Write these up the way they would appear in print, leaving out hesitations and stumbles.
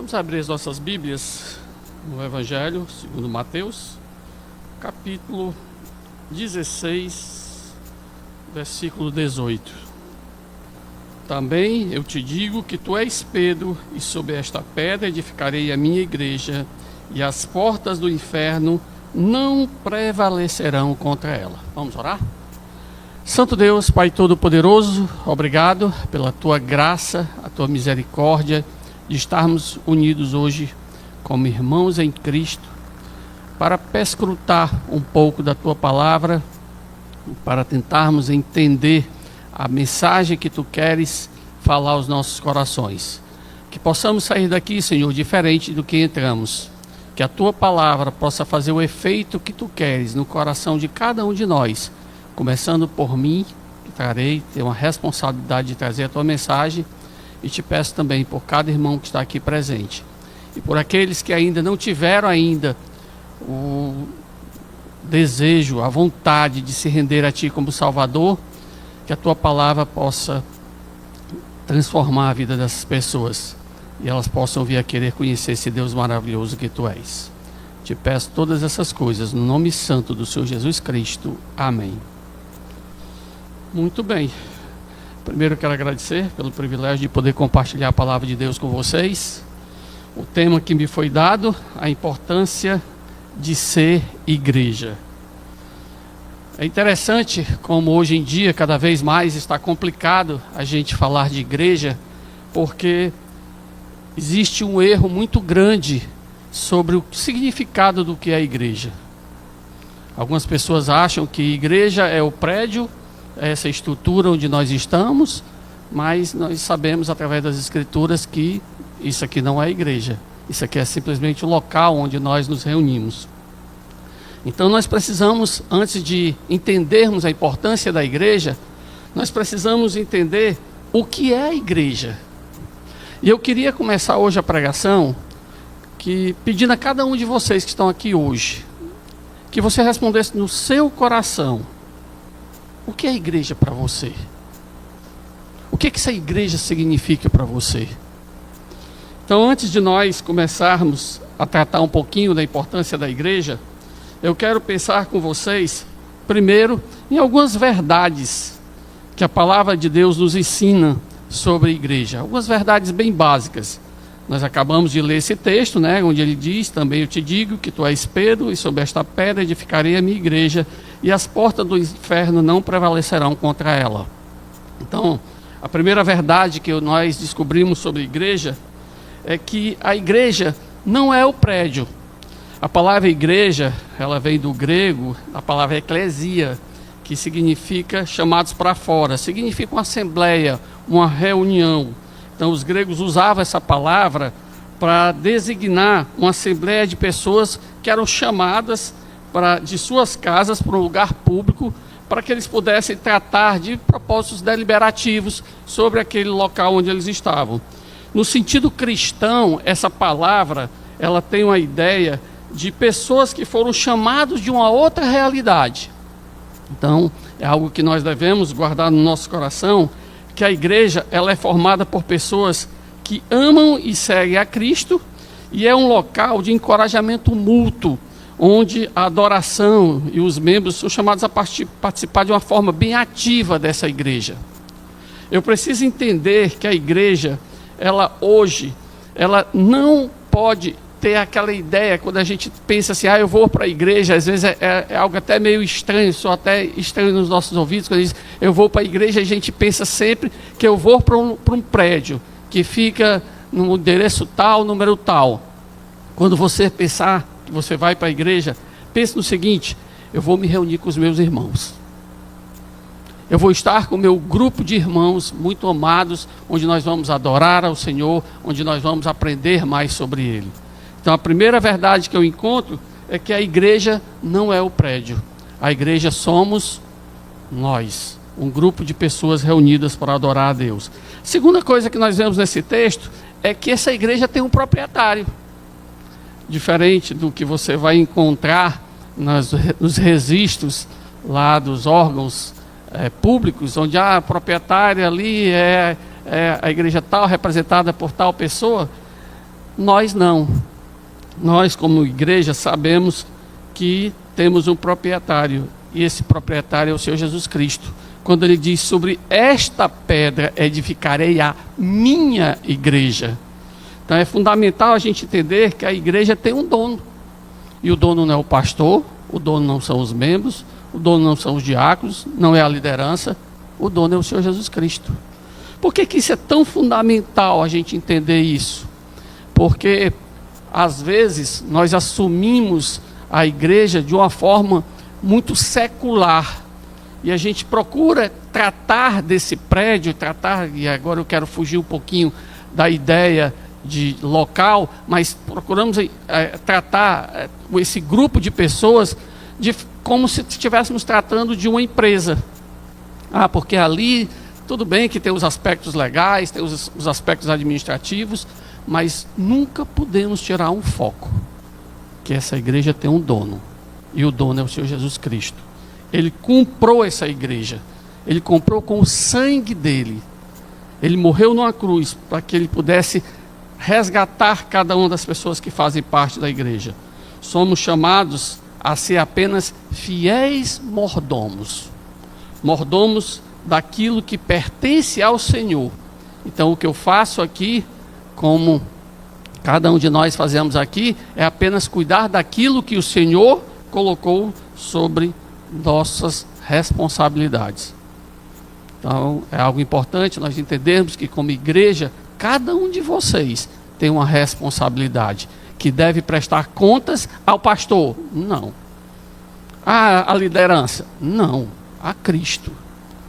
Vamos abrir as nossas Bíblias no Evangelho segundo Mateus, capítulo 16, versículo 18. Também eu te digo que tu és Pedro, e sobre esta pedra edificarei a minha igreja, e as portas do inferno não prevalecerão contra ela. Vamos orar? Santo Deus, Pai Todo-Poderoso, obrigado pela tua graça, a tua misericórdia, de estarmos unidos hoje como irmãos em Cristo, para perscrutar um pouco da tua palavra, para tentarmos entender a mensagem que tu queres falar aos nossos corações. Que possamos sair daqui, Senhor, diferente do que entramos. Que a tua palavra possa fazer o efeito que tu queres no coração de cada um de nós, começando por mim, que ter uma responsabilidade de trazer a tua mensagem, e te peço também por cada irmão que está aqui presente, e por aqueles que ainda não tiveram o desejo, a vontade de se render a ti como Salvador, que a tua palavra possa transformar a vida dessas pessoas, e elas possam vir a querer conhecer esse Deus maravilhoso que tu és. Te peço todas essas coisas no nome santo do Senhor Jesus Cristo. Amém. Muito bem. Primeiro eu quero agradecer pelo privilégio de poder compartilhar a palavra de Deus com vocês. O tema que me foi dado, a importância de ser igreja. É interessante como hoje em dia cada vez mais está complicado a gente falar de igreja, porque existe um erro muito grande sobre o significado do que é igreja. Algumas pessoas acham que igreja é o prédio, essa estrutura onde nós estamos, mas nós sabemos através das escrituras que isso aqui não é igreja, isso aqui é simplesmente o local onde nós nos reunimos. Então nós precisamos, antes de entendermos a importância da igreja, nós precisamos entender o que é a igreja. E eu queria começar hoje a pregação pedindo a cada um de vocês que estão aqui hoje, que você respondesse no seu coração: o que é a igreja para você? O que essa igreja significa para você? Então, antes de nós começarmos a tratar um pouquinho da importância da igreja, eu quero pensar com vocês, primeiro, em algumas verdades que a palavra de Deus nos ensina sobre a igreja. Algumas verdades bem básicas. Nós acabamos de ler esse texto, onde ele diz: também eu te digo que tu és Pedro, e sobre esta pedra edificarei a minha igreja, e as portas do inferno não prevalecerão contra ela. Então, a primeira verdade que nós descobrimos sobre a igreja é que a igreja não é o prédio. A palavra igreja, ela vem do grego, a palavra eclesia, que significa chamados para fora, significa uma assembleia, uma reunião. Então os gregos usavam essa palavra para designar uma assembleia de pessoas que eram chamadas de suas casas para um lugar público, para que eles pudessem tratar de propósitos deliberativos sobre aquele local onde eles estavam. No sentido cristão, essa palavra ela tem uma ideia de pessoas que foram chamados de uma outra realidade. Então é algo que nós devemos guardar no nosso coração, que a igreja ela é formada por pessoas que amam e seguem a Cristo, e é um local de encorajamento mútuo, onde a adoração e os membros são chamados a participar de uma forma bem ativa dessa igreja. Eu preciso entender que a igreja, hoje, ela não pode ter aquela ideia, quando a gente pensa assim, eu vou para a igreja, às vezes é algo até meio estranho, só até estranho nos nossos ouvidos, quando diz, eu vou para a igreja, a gente pensa sempre que eu vou para um prédio, que fica no endereço tal, número tal. Quando você pensar que você vai para a igreja, pense no seguinte: eu vou me reunir com os meus irmãos. Eu vou estar com o meu grupo de irmãos muito amados, onde nós vamos adorar ao Senhor, onde nós vamos aprender mais sobre Ele. Então a primeira verdade que eu encontro é que a igreja não é o prédio. A igreja somos nós, um grupo de pessoas reunidas para adorar a Deus. Segunda coisa que nós vemos nesse texto é que essa igreja tem um proprietário. Diferente do que você vai encontrar nos registros lá dos órgãos públicos, onde a proprietária ali é a igreja tal, representada por tal pessoa. Nós não. Nós, como igreja, sabemos que temos um proprietário, e esse proprietário é o Senhor Jesus Cristo. Quando ele diz: sobre esta pedra edificarei a minha igreja. Então é fundamental a gente entender que a igreja tem um dono. E o dono não é o pastor, o dono não são os membros, o dono não são os diáconos, não é a liderança, o dono é o Senhor Jesus Cristo. Por que isso é tão fundamental a gente entender isso? Porque às vezes nós assumimos a igreja de uma forma muito secular. E a gente procura tratar desse prédio, e agora eu quero fugir um pouquinho da ideia de local, mas procuramos tratar esse grupo de pessoas como se estivéssemos tratando de uma empresa. Porque ali, tudo bem que tem os aspectos legais, tem os aspectos administrativos, mas nunca podemos tirar um foco, que essa igreja tem um dono, e o dono é o Senhor Jesus Cristo. Ele comprou essa igreja, ele comprou com o sangue dele, ele morreu numa cruz para que ele pudesse resgatar cada uma das pessoas que fazem parte da igreja. Somos chamados a ser apenas fiéis mordomos, mordomos daquilo que pertence ao Senhor. Então o que eu faço aqui, como cada um de nós fazemos aqui, é apenas cuidar daquilo que o Senhor colocou sobre nossas responsabilidades. Então é algo importante nós entendermos que, como igreja, cada um de vocês tem uma responsabilidade, que deve prestar contas ao pastor? Não. À liderança? Não. A Cristo.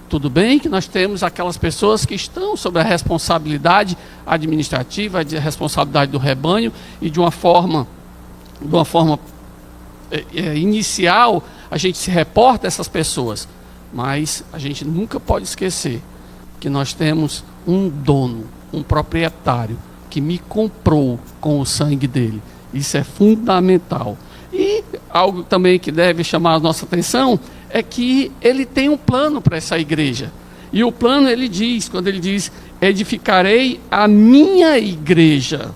Tudo bem que nós temos aquelas pessoas que estão sob a responsabilidade administrativa, a responsabilidade do rebanho, e de uma forma inicial, a gente se reporta a essas pessoas. Mas a gente nunca pode esquecer que nós temos um dono, um proprietário, que me comprou com o sangue dele. Isso é fundamental. E algo também que deve chamar a nossa atenção é que ele tem um plano para essa igreja. E o plano, ele diz, quando ele diz: edificarei a minha igreja.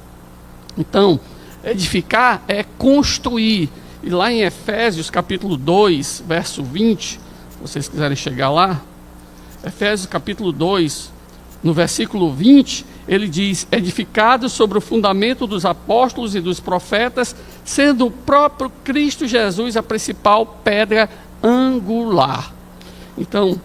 Então, edificar é construir. E lá em Efésios capítulo 2, verso 20, se vocês quiserem chegar lá, Efésios capítulo 2, no versículo 20, ele diz: edificado sobre o fundamento dos apóstolos e dos profetas, sendo o próprio Cristo Jesus a principal pedra angular. Então,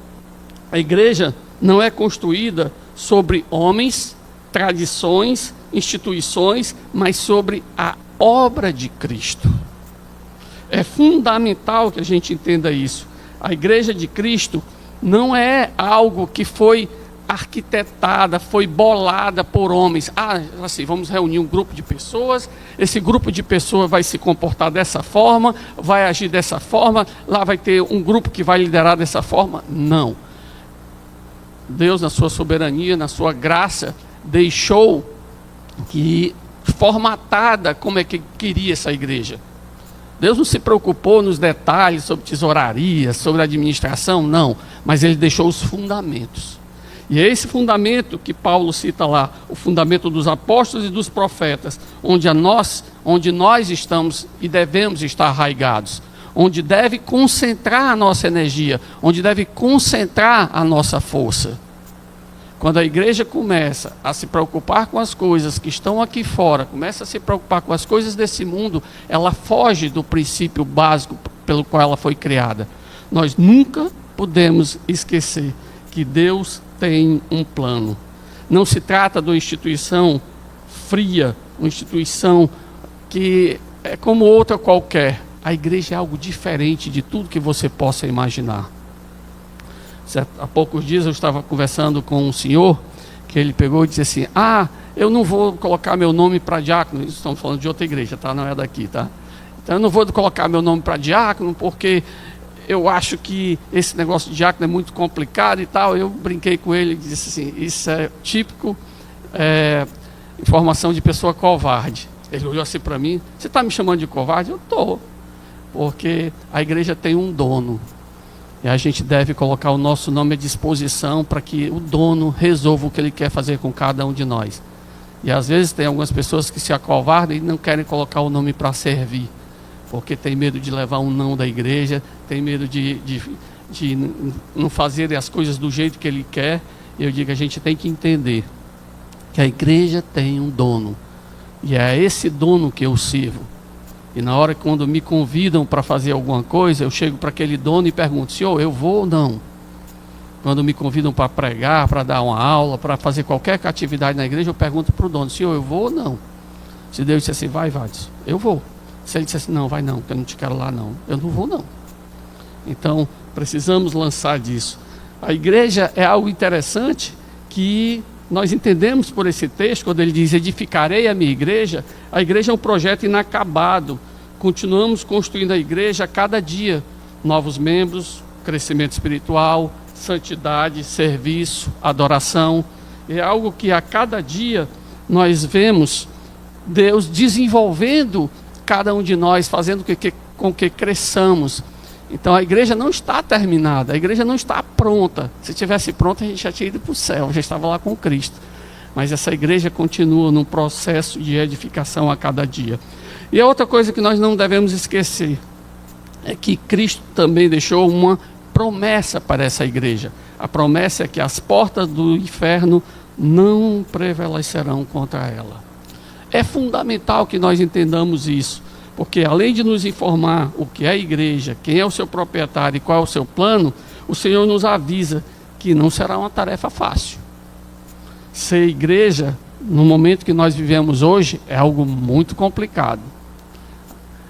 a igreja não é construída sobre homens, tradições, instituições, mas sobre a obra de Cristo. É fundamental que a gente entenda isso. A igreja de Cristo não é algo que foi arquitetada, foi bolada por homens. Assim, vamos reunir um grupo de pessoas, esse grupo de pessoas vai se comportar dessa forma, vai agir dessa forma, lá vai ter um grupo que vai liderar dessa forma. Não. Deus, na sua soberania, na sua graça, deixou que formatada como é que queria essa igreja. Deus não se preocupou nos detalhes sobre tesouraria, sobre administração, não. Mas ele deixou os fundamentos. E é esse fundamento que Paulo cita lá, o fundamento dos apóstolos e dos profetas, onde nós estamos e devemos estar arraigados, onde deve concentrar a nossa energia, onde deve concentrar a nossa força. Quando a igreja começa a se preocupar com as coisas que estão aqui fora, começa a se preocupar com as coisas desse mundo, ela foge do princípio básico pelo qual ela foi criada. Nós nunca podemos esquecer que Deus tem um plano. Não se trata de uma instituição fria, uma instituição que é como outra qualquer. A igreja é algo diferente de tudo que você possa imaginar. Há poucos dias eu estava conversando com um senhor, que ele pegou e disse assim: eu não vou colocar meu nome para diácono. Estamos falando de outra igreja, tá? Não é daqui, tá? Então eu não vou colocar meu nome para diácono, porque eu acho que esse negócio de diácono é muito complicado e tal. Eu brinquei com ele e disse assim: isso é típico informação de pessoa covarde. Ele olhou assim para mim: você está me chamando de covarde? Eu estou, porque a igreja tem um dono. E a gente deve colocar o nosso nome à disposição para que o dono resolva o que ele quer fazer com cada um de nós. E às vezes tem algumas pessoas que se acovardam e não querem colocar o nome para servir, porque tem medo de levar um não da igreja, tem medo de não fazer as coisas do jeito que ele quer. Eu digo que a gente tem que entender que a igreja tem um dono, e é esse dono que eu sirvo. E na hora que quando me convidam para fazer alguma coisa, eu chego para aquele dono e pergunto: senhor, eu vou ou não? Quando me convidam para pregar, para dar uma aula, para fazer qualquer atividade na igreja, eu pergunto para o dono: senhor, eu vou ou não? Se Deus disser assim, vai, eu vou. Se ele disser assim, não, vai não, que eu não te quero lá não, eu não vou não. Então, precisamos lançar disso. A igreja é algo interessante que nós entendemos por esse texto, quando ele diz: edificarei a minha igreja. A igreja é um projeto inacabado. Continuamos construindo a igreja a cada dia. Novos membros, crescimento espiritual, santidade, serviço, adoração. É algo que a cada dia nós vemos Deus desenvolvendo cada um de nós, fazendo com que cresçamos. Então a igreja não está terminada, a igreja não está pronta. Se tivesse pronta, a gente já tinha ido para o céu, já estava lá com Cristo. Mas essa igreja continua num processo de edificação a cada dia. E a outra coisa que nós não devemos esquecer é que Cristo também deixou uma promessa para essa igreja. A promessa é que as portas do inferno não prevalecerão contra ela. É fundamental que nós entendamos isso, porque além de nos informar o que é a igreja, quem é o seu proprietário e qual é o seu plano, o Senhor nos avisa que não será uma tarefa fácil. Ser igreja, no momento que nós vivemos hoje, é algo muito complicado.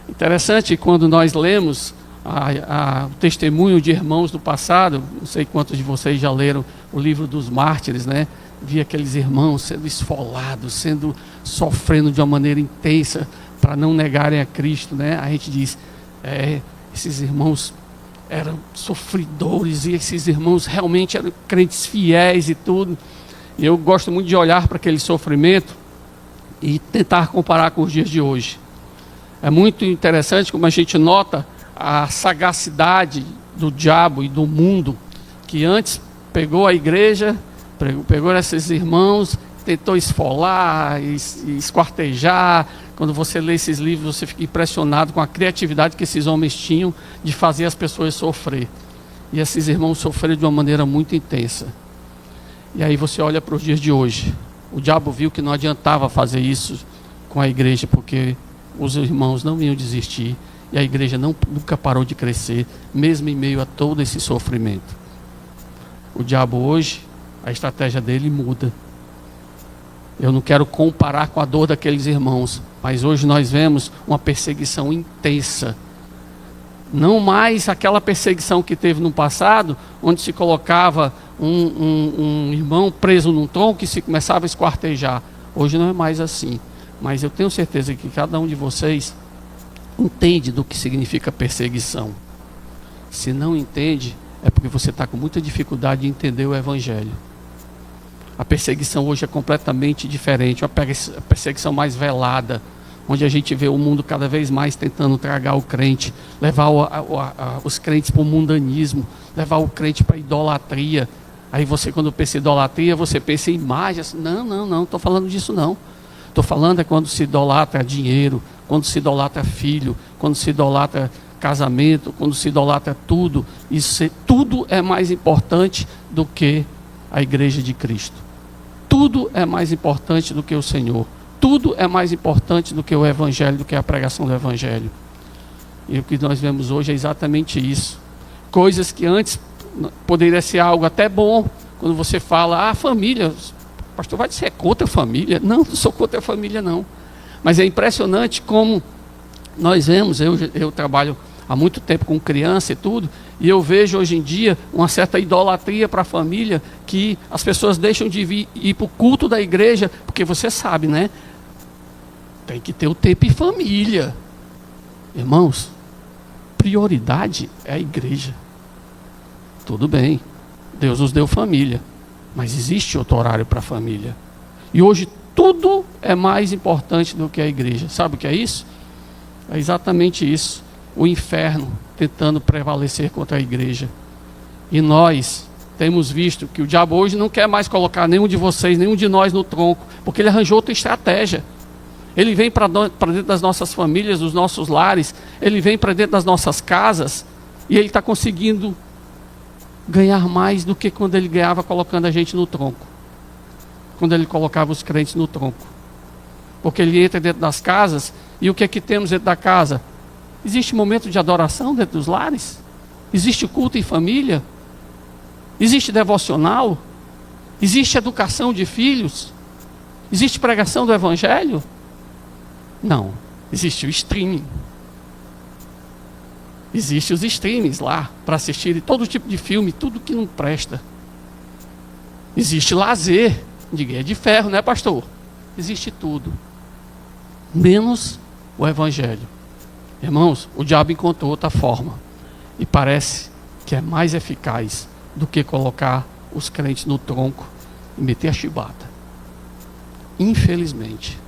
Interessante quando nós lemos o testemunho de irmãos do passado, não sei quantos de vocês já leram o livro dos mártires, né? Vi aqueles irmãos sendo esfolados, sofrendo de uma maneira intensa para não negarem a Cristo, né? A gente diz, esses irmãos eram sofridores e esses irmãos realmente eram crentes fiéis e tudo. E eu gosto muito de olhar para aquele sofrimento e tentar comparar com os dias de hoje. É muito interessante como a gente nota a sagacidade do diabo e do mundo, que antes pegou a igreja, pegou esses irmãos, tentou esfolar, esquartejar. Quando você lê esses livros, você fica impressionado com a criatividade que esses homens tinham de fazer as pessoas sofrer. E esses irmãos sofreram de uma maneira muito intensa. E aí você olha para os dias de hoje. O diabo viu que não adiantava fazer isso com a igreja, porque os irmãos não iam desistir. E a igreja nunca parou de crescer, mesmo em meio a todo esse sofrimento. O diabo hoje, a estratégia dele muda. Eu não quero comparar com a dor daqueles irmãos, mas hoje nós vemos uma perseguição intensa. Não mais aquela perseguição que teve no passado, onde se colocava um irmão preso num tronco e se começava a esquartejar. Hoje não é mais assim. Mas eu tenho certeza que cada um de vocês entende do que significa perseguição. Se não entende, é porque você está com muita dificuldade de entender o Evangelho. A perseguição hoje é completamente diferente, uma perseguição mais velada, onde a gente vê o mundo cada vez mais tentando tragar o crente, levar os crentes para o mundanismo, levar o crente para a idolatria. Aí você, quando pensa em idolatria, você pensa em imagens. Não estou falando disso não. Estou falando é quando se idolatra dinheiro, quando se idolatra filho, quando se idolatra casamento, quando se idolatra tudo. Tudo é mais importante do que a igreja de Cristo. Tudo é mais importante do que o Senhor. Tudo é mais importante do que o Evangelho, do que a pregação do Evangelho. E o que nós vemos hoje é exatamente isso. Coisas que antes poderia ser algo até bom, quando você fala, família, o pastor vai dizer, é contra a família? Não sou contra a família não. Mas é impressionante como nós vemos, eu trabalho há muito tempo com criança e tudo, e eu vejo hoje em dia uma certa idolatria para a família, que as pessoas deixam de ir para o culto da igreja, porque você sabe, né? Tem que ter o tempo em família. Irmãos, prioridade é a igreja. Tudo bem, Deus nos deu família, mas existe outro horário para a família. E hoje tudo é mais importante do que a igreja. Sabe o que é isso? É exatamente isso. O inferno tentando prevalecer contra a igreja. E nós temos visto que o diabo hoje não quer mais colocar nenhum de vocês, nenhum de nós no tronco, porque ele arranjou outra estratégia. Ele vem para dentro das nossas famílias, dos nossos lares, ele vem para dentro das nossas casas, e ele está conseguindo ganhar mais do que quando ele ganhava colocando a gente no tronco. Quando ele colocava os crentes no tronco. Porque ele entra dentro das casas, e o que é que temos dentro da casa? Existe momento de adoração dentro dos lares? Existe culto em família? Existe devocional? Existe educação de filhos? Existe pregação do evangelho? Não. Existe o streaming. Existem os streams lá para assistir todo tipo de filme, tudo que não presta. Existe lazer, ninguém é de ferro, né, pastor? Existe tudo, menos o evangelho. Irmãos, o diabo encontrou outra forma e parece que é mais eficaz do que colocar os crentes no tronco e meter a chibata. Infelizmente,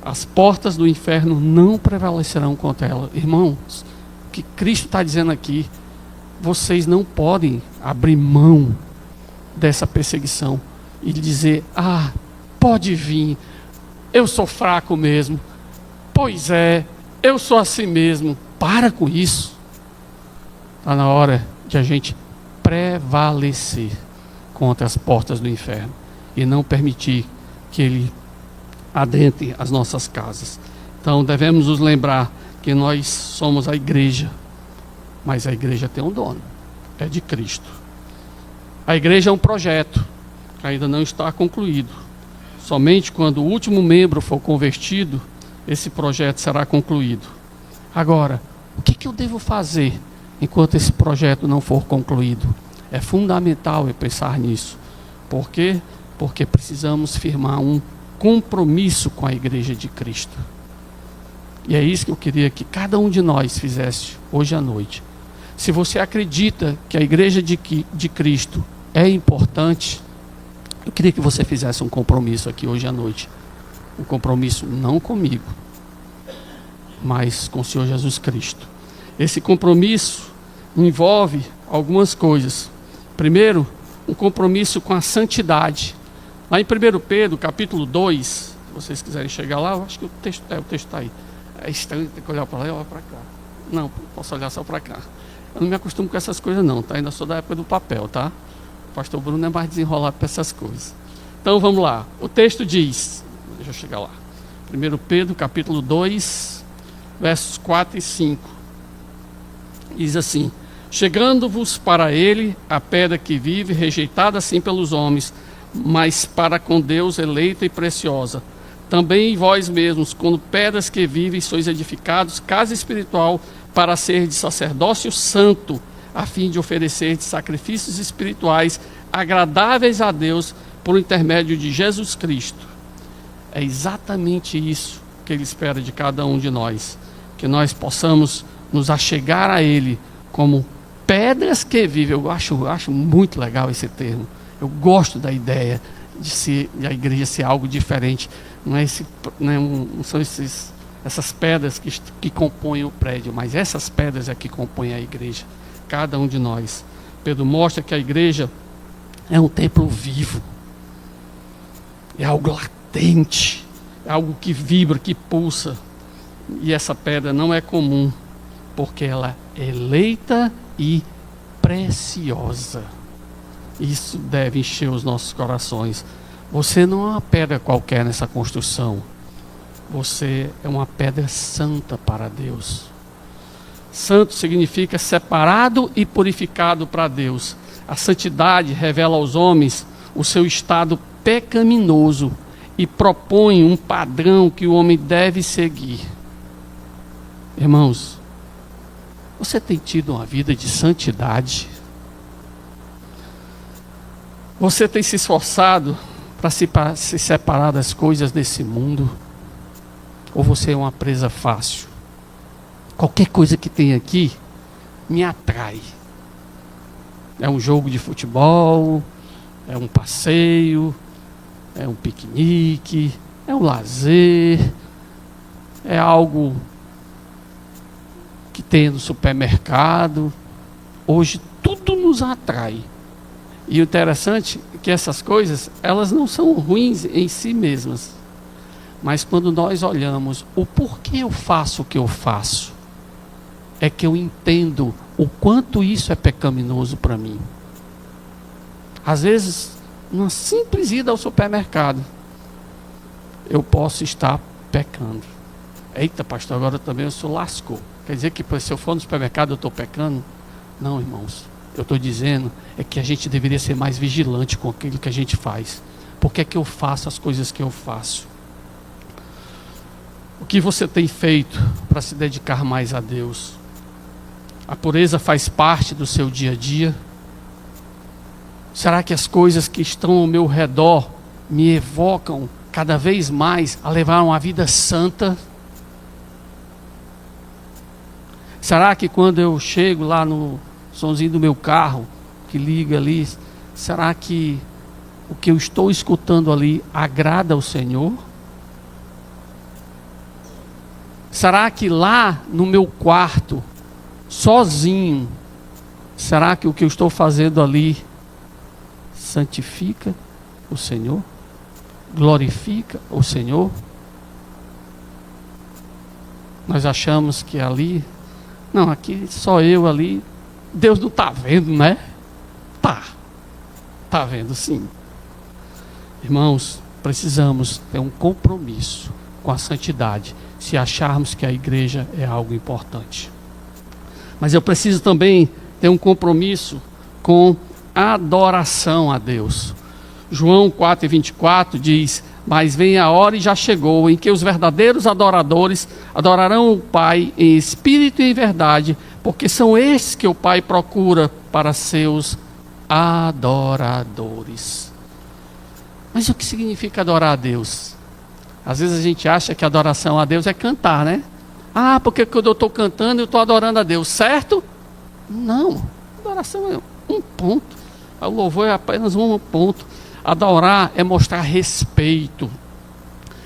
as portas do inferno não prevalecerão contra ela. Irmãos, o que Cristo está dizendo aqui, vocês não podem abrir mão dessa perseguição e dizer, pode vir, eu sou fraco mesmo, pois é, eu sou assim mesmo. Para com isso. Está na hora de a gente prevalecer contra as portas do inferno e não permitir que ele adentre as nossas casas. Então devemos nos lembrar que nós somos a igreja, mas a igreja tem um dono, é de Cristo. A igreja é um projeto que ainda não está concluído. Somente quando o último membro for convertido, esse projeto será concluído. Agora, o que eu devo fazer enquanto esse projeto não for concluído? É fundamental eu pensar nisso. Por quê? Porque precisamos firmar um compromisso com a igreja de Cristo. E é isso que eu queria que cada um de nós fizesse hoje à noite. Se você acredita que a igreja de Cristo é importante, eu queria que você fizesse um compromisso aqui hoje à noite. Um compromisso não comigo, mas com o Senhor Jesus Cristo. Esse compromisso envolve algumas coisas. Primeiro, um compromisso com a santidade. Lá em 1 Pedro, capítulo 2, se vocês quiserem chegar lá, eu acho que o texto está aí. É estranho ter que olhar para lá e olhar para cá. Não, posso olhar só para cá. Eu não me acostumo com essas coisas não, tá? Ainda sou da época do papel, tá? O pastor Bruno é mais desenrolado para essas coisas. Então vamos lá. O texto diz, deixa eu chegar lá. 1 Pedro, capítulo 2, versos 4 e 5. Diz assim: chegando-vos para ele a pedra que vive, rejeitada assim pelos homens, mas para com Deus eleita e preciosa. Também vós mesmos, como pedras que vivem, sois edificados, casa espiritual, para ser de sacerdócio santo, a fim de oferecer sacrifícios espirituais agradáveis a Deus por intermédio de Jesus Cristo. É exatamente isso que Ele espera de cada um de nós, que nós possamos nos achegar a Ele como pedras que vivem. Eu acho muito legal esse termo. Eu gosto da ideia de a igreja ser algo diferente. Não são essas pedras que compõem o prédio, mas essas pedras é que compõem a igreja, cada um de nós. Pedro mostra que a igreja é um templo vivo, é algo latente, é algo que vibra, que pulsa. E essa pedra não é comum, porque ela é eleita e preciosa. Isso deve encher os nossos corações. Você não é uma pedra qualquer nessa construção. Você é uma pedra santa para Deus. Santo significa separado e purificado para Deus. A santidade revela aos homens o seu estado pecaminoso e propõe um padrão que o homem deve seguir. Irmãos, você tem tido uma vida de santidade? Você tem se esforçado para se separar das coisas desse mundo? Ou você é uma presa fácil? Qualquer coisa que tem aqui me atrai. É um jogo de futebol, é um passeio, é um piquenique, é um lazer, é algo que tem no supermercado. Hoje tudo nos atrai. E o interessante é que essas coisas, elas não são ruins em si mesmas. Mas quando nós olhamos o porquê eu faço o que eu faço, é que eu entendo o quanto isso é pecaminoso para mim. Às vezes, numa simples ida ao supermercado, eu posso estar pecando. Eita, pastor, agora também eu sou lascou. Quer dizer que se eu for no supermercado eu estou pecando? Não, irmãos. Eu estou dizendo é que a gente deveria ser mais vigilante com aquilo que a gente faz. Por que é que eu faço as coisas que eu faço? O que você tem feito para se dedicar mais a Deus? A pureza faz parte do seu dia a dia? Será que as coisas que estão ao meu redor me evocam cada vez mais a levar uma vida santa? Será que quando eu chego lá no somzinho do meu carro, que liga ali, será que o que eu estou escutando ali agrada ao Senhor? Será que lá no meu quarto, sozinho, será que o que eu estou fazendo ali santifica o Senhor? Glorifica o Senhor? Nós achamos que ali, não, aqui só eu ali, Deus não está vendo, né? Está vendo sim. Irmãos, precisamos ter um compromisso com a santidade, se acharmos que a igreja é algo importante. Mas eu preciso também ter um compromisso com a adoração a Deus. João 4:24 diz: mas vem a hora e já chegou, em que os verdadeiros adoradores adorarão o Pai em espírito e em verdade, porque são estes que o Pai procura para seus adoradores. Mas o que significa adorar a Deus? Às vezes a gente acha que a adoração a Deus é cantar, né? Ah, porque quando eu estou cantando eu estou adorando a Deus, certo? Não, adoração é um ponto. O louvor é apenas um ponto. Adorar é mostrar respeito,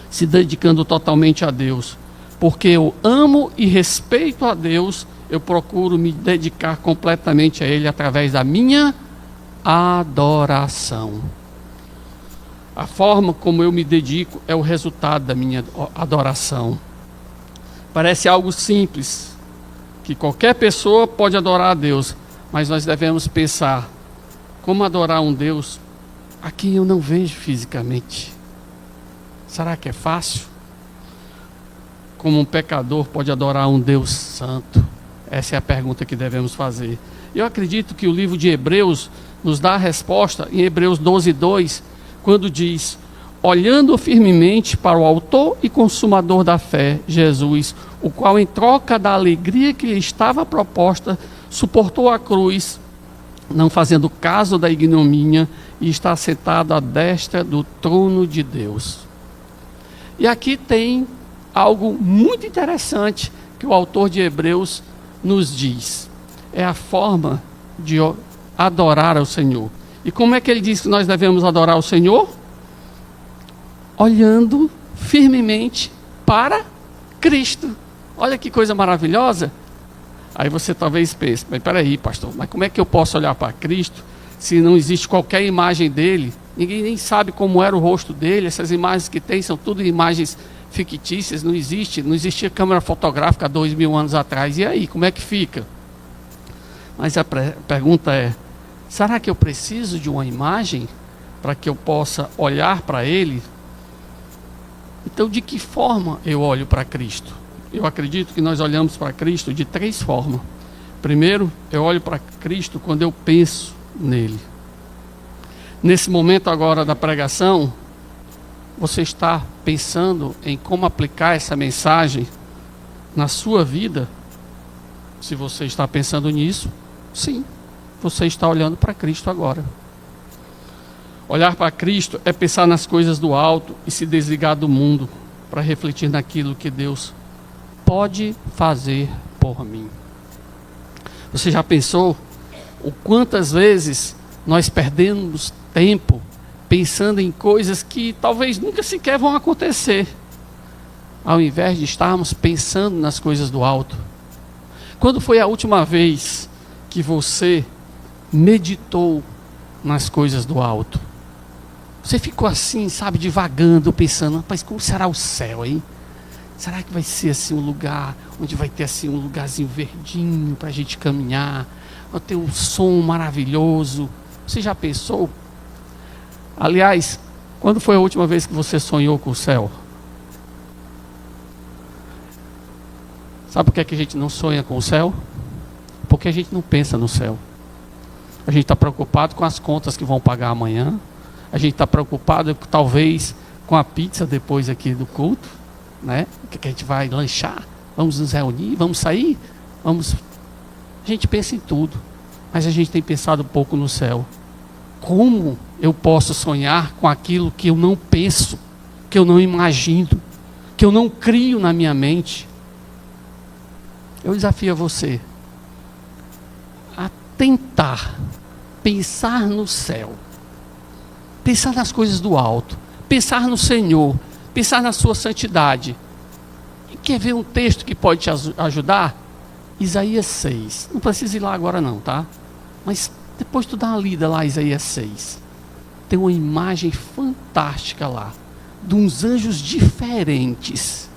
se dedicando totalmente a Deus. Porque eu amo e respeito a Deus, eu procuro me dedicar completamente a Ele através da minha adoração. A forma como eu me dedico é o resultado da minha adoração. Parece algo simples, que qualquer pessoa pode adorar a Deus, mas nós devemos pensar: como adorar um Deus a quem eu não vejo fisicamente? Será que é fácil? Como um pecador pode adorar um Deus santo? Essa é a pergunta que devemos fazer. Eu acredito que o livro de Hebreus nos dá a resposta em Hebreus 12:2, quando diz: olhando firmemente para o autor e consumador da fé, Jesus, o qual em troca da alegria que lhe estava proposta, suportou a cruz, não fazendo caso da ignomínia, e está sentado à destra do trono de Deus. E aqui tem algo muito interessante que o autor de Hebreus nos diz. É a forma de adorar ao Senhor. E como é que ele diz que nós devemos adorar o Senhor? Olhando firmemente para Cristo. Olha que coisa maravilhosa. Aí você talvez pense: mas peraí, pastor, mas como é que eu posso olhar para Cristo se não existe qualquer imagem dele? Ninguém nem sabe como era o rosto dele. Essas imagens que tem são tudo imagens fictícias. Não existia câmera fotográfica há 2000 anos atrás. E aí, como é que fica? Mas a pergunta é: será que eu preciso de uma imagem para que eu possa olhar para ele? Então, de que forma eu olho para Cristo? Eu acredito que nós olhamos para Cristo de 3 formas. Primeiro, eu olho para Cristo quando eu penso nele. Nesse momento agora da pregação, você está pensando em como aplicar essa mensagem na sua vida? Se você está pensando nisso, sim, você está olhando para Cristo agora. Olhar para Cristo é pensar nas coisas do alto e se desligar do mundo para refletir naquilo que Deus pode fazer por mim. Você já pensou o quantas vezes nós perdemos tempo pensando em coisas que talvez nunca sequer vão acontecer, ao invés de estarmos pensando nas coisas do alto? Quando foi a última vez que você meditou nas coisas do alto? Você ficou assim, sabe, divagando, pensando, rapaz, como será o céu, hein? Será que vai ser assim um lugar onde vai ter assim um lugarzinho verdinho para a gente caminhar? Vai ter um som maravilhoso. Você já pensou? Aliás, quando foi a última vez que você sonhou com o céu? Sabe por que é que a gente não sonha com o céu? Porque a gente não pensa no céu. A gente está preocupado com as contas que vão pagar amanhã. A gente está preocupado, talvez, com a pizza depois aqui do culto, né? O que a gente vai lanchar? Vamos nos reunir? Vamos sair? Vamos... A gente pensa em tudo, mas a gente tem pensado um pouco no céu. Como eu posso sonhar com aquilo que eu não penso, que eu não imagino, que eu não crio na minha mente? Eu desafio a você a tentar pensar no céu, pensar nas coisas do alto, pensar no Senhor, pensar na sua santidade. E quer ver um texto que pode te ajudar? Isaías 6. Não precisa ir lá agora não, tá? Mas depois tu dá uma lida lá, Isaías 6. Tem uma imagem fantástica lá, de uns anjos diferentes.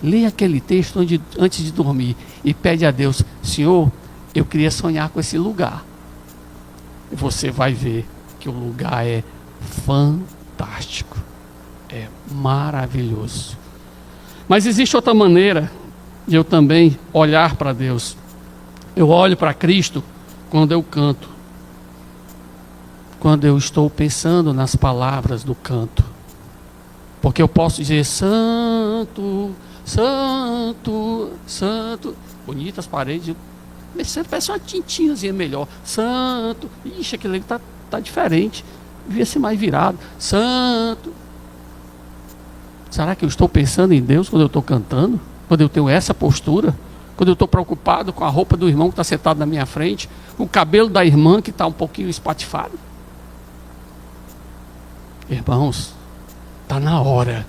Leia aquele texto antes de dormir e pede a Deus: Senhor, eu queria sonhar com esse lugar. E você vai ver que o lugar é fantástico, é maravilhoso. Mas existe outra maneira de eu também olhar para Deus. Eu olho para Cristo quando eu canto, quando eu estou pensando nas palavras do canto, porque eu posso dizer: Santo, Santo, Santo. Bonitas paredes, parece uma tintinazinha melhor. Santo, ixi, aquele ali tá diferente, devia ser mais virado. Santo. Será que eu estou pensando em Deus quando eu estou cantando? Quando eu tenho essa postura? Quando eu estou preocupado com a roupa do irmão que está sentado na minha frente, com o cabelo da irmã que está um pouquinho espatifado? Irmãos, está na hora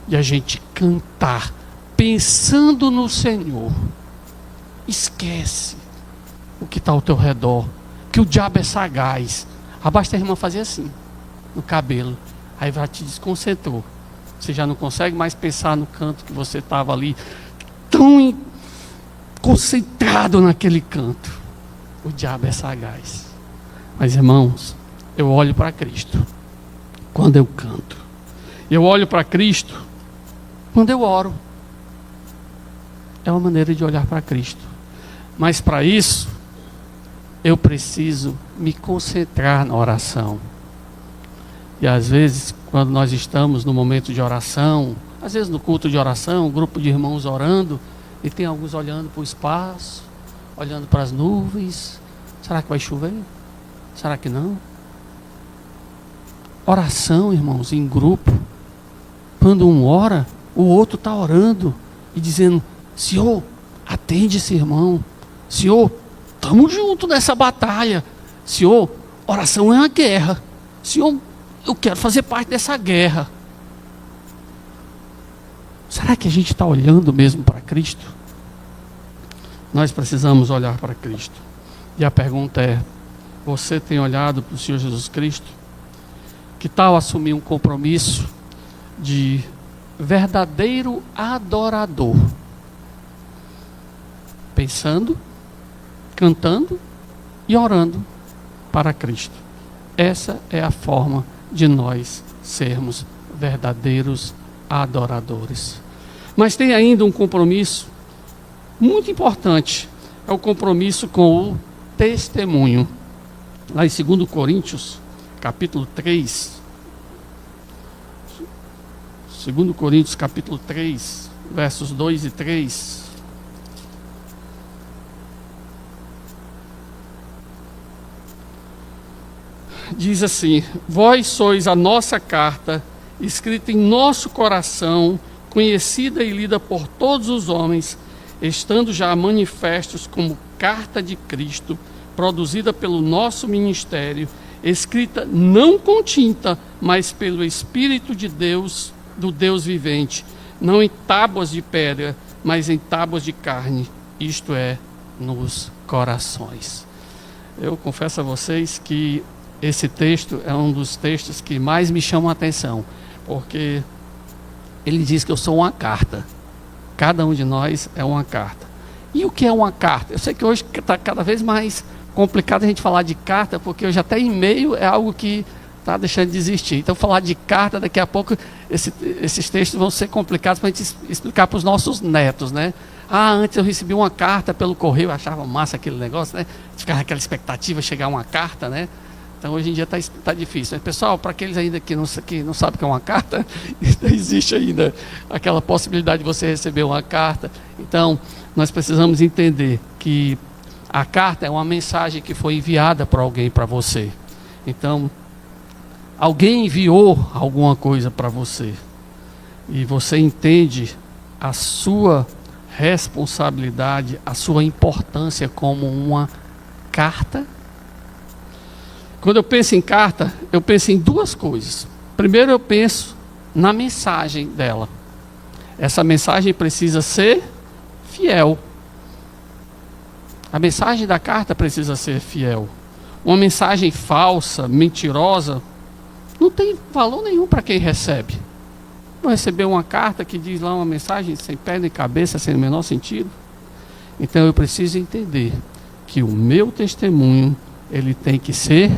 de a gente cantar pensando no Senhor. Esquece o que está ao teu redor, que o diabo é sagaz. Basta a irmã fazer assim no cabelo, aí já te desconcentrou. Você já não consegue mais pensar no canto que você estava ali, tão concentrado naquele canto. O diabo é sagaz. Mas, irmãos, eu olho para Cristo quando eu canto. Eu olho para Cristo quando eu oro. É uma maneira de olhar para Cristo. Mas para isso, eu preciso me concentrar na oração. E às vezes, quando nós estamos no momento de oração, às vezes no culto de oração, um grupo de irmãos orando, e tem alguns olhando para o espaço, olhando para as nuvens. Será que vai chover? Será que não? Oração, irmãos, em grupo. Quando um ora, o outro está orando e dizendo: Senhor, atende esse irmão. Senhor, estamos juntos nessa batalha. Senhor, oração é uma guerra. Senhor, eu quero fazer parte dessa guerra. Será que a gente está olhando mesmo para Cristo? Nós precisamos olhar para Cristo. E a pergunta é: você tem olhado para o Senhor Jesus Cristo? Que tal assumir um compromisso de verdadeiro adorador? Pensando, cantando e orando para Cristo. Essa é a forma de nós sermos verdadeiros adoradores. Mas tem ainda um compromisso muito importante, é o compromisso com o testemunho. Lá em 2 Coríntios, capítulo 3, 2 Coríntios, capítulo 3, versos 2 e 3. Diz assim: vós sois a nossa carta, escrita em nosso coração, conhecida e lida por todos os homens, estando já manifestos como carta de Cristo, produzida pelo nosso ministério, escrita não com tinta, mas pelo Espírito de Deus, do Deus vivente, não em tábuas de pedra, mas em tábuas de carne, isto é, nos corações. Eu confesso a vocês que esse texto é um dos textos que mais me chamam a atenção, porque ele diz que eu sou uma carta. Cada um de nós é uma carta. E o que é uma carta? Eu sei que hoje está cada vez mais complicado a gente falar de carta, porque hoje até e-mail é algo que está deixando de existir. Então, falar de carta, daqui a pouco, esses textos vão ser complicados para a gente explicar para os nossos netos, né? Antes eu recebi uma carta pelo correio, eu achava massa aquele negócio, né? Ficava aquela expectativa de chegar uma carta, né? Então, hoje em dia está difícil. Mas, pessoal, para aqueles ainda que não sabem o que é uma carta, existe ainda aquela possibilidade de você receber uma carta. Então, nós precisamos entender que a carta é uma mensagem que foi enviada para alguém, para você. Então, alguém enviou alguma coisa para você. E você entende a sua responsabilidade, a sua importância como uma carta. Quando eu penso em carta, eu penso em duas coisas. Primeiro, eu penso na mensagem dela. Essa mensagem precisa ser fiel. A mensagem da carta precisa ser fiel. Uma mensagem falsa, mentirosa, não tem valor nenhum para quem recebe. Vou receber uma carta que diz lá uma mensagem sem pé nem cabeça, sem o menor sentido. Então eu preciso entender que o meu testemunho, ele tem que ser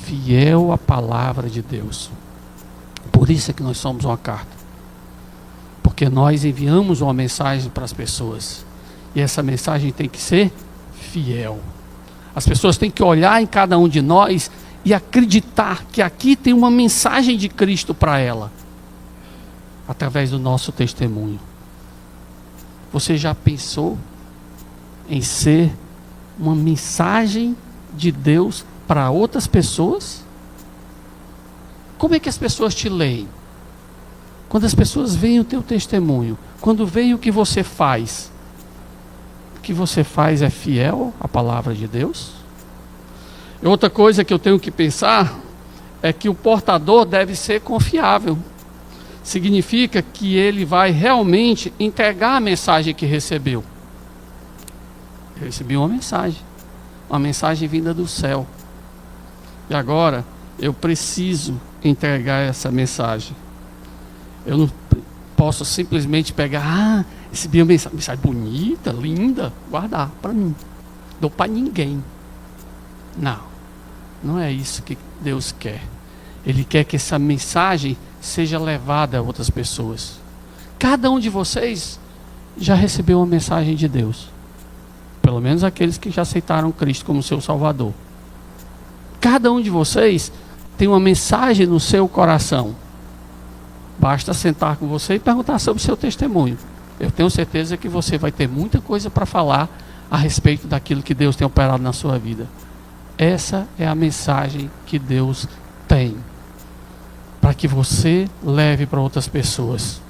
fiel à palavra de Deus. Por isso é que nós somos uma carta. Porque nós enviamos uma mensagem para as pessoas. E essa mensagem tem que ser fiel. As pessoas têm que olhar em cada um de nós e acreditar que aqui tem uma mensagem de Cristo para ela, através do nosso testemunho. Você já pensou em ser uma mensagem de Deus para outras pessoas? Como é que as pessoas te leem? Quando as pessoas veem o teu testemunho, quando veem o que você faz é fiel à palavra de Deus? E outra coisa que eu tenho que pensar é que o portador deve ser confiável. Significa que ele vai realmente entregar a mensagem que recebeu. Eu recebi uma mensagem vinda do céu. E agora eu preciso entregar essa mensagem. Eu não posso simplesmente pegar, recebi uma mensagem bonita, linda, guardar para mim. Dou para ninguém. Não é isso que Deus quer. Ele quer que essa mensagem seja levada a outras pessoas. Cada um de vocês já recebeu uma mensagem de Deus. Pelo menos aqueles que já aceitaram Cristo como seu Salvador. Cada um de vocês tem uma mensagem no seu coração. Basta sentar com você e perguntar sobre o seu testemunho. Eu tenho certeza que você vai ter muita coisa para falar a respeito daquilo que Deus tem operado na sua vida. Essa é a mensagem que Deus tem para que você leve para outras pessoas.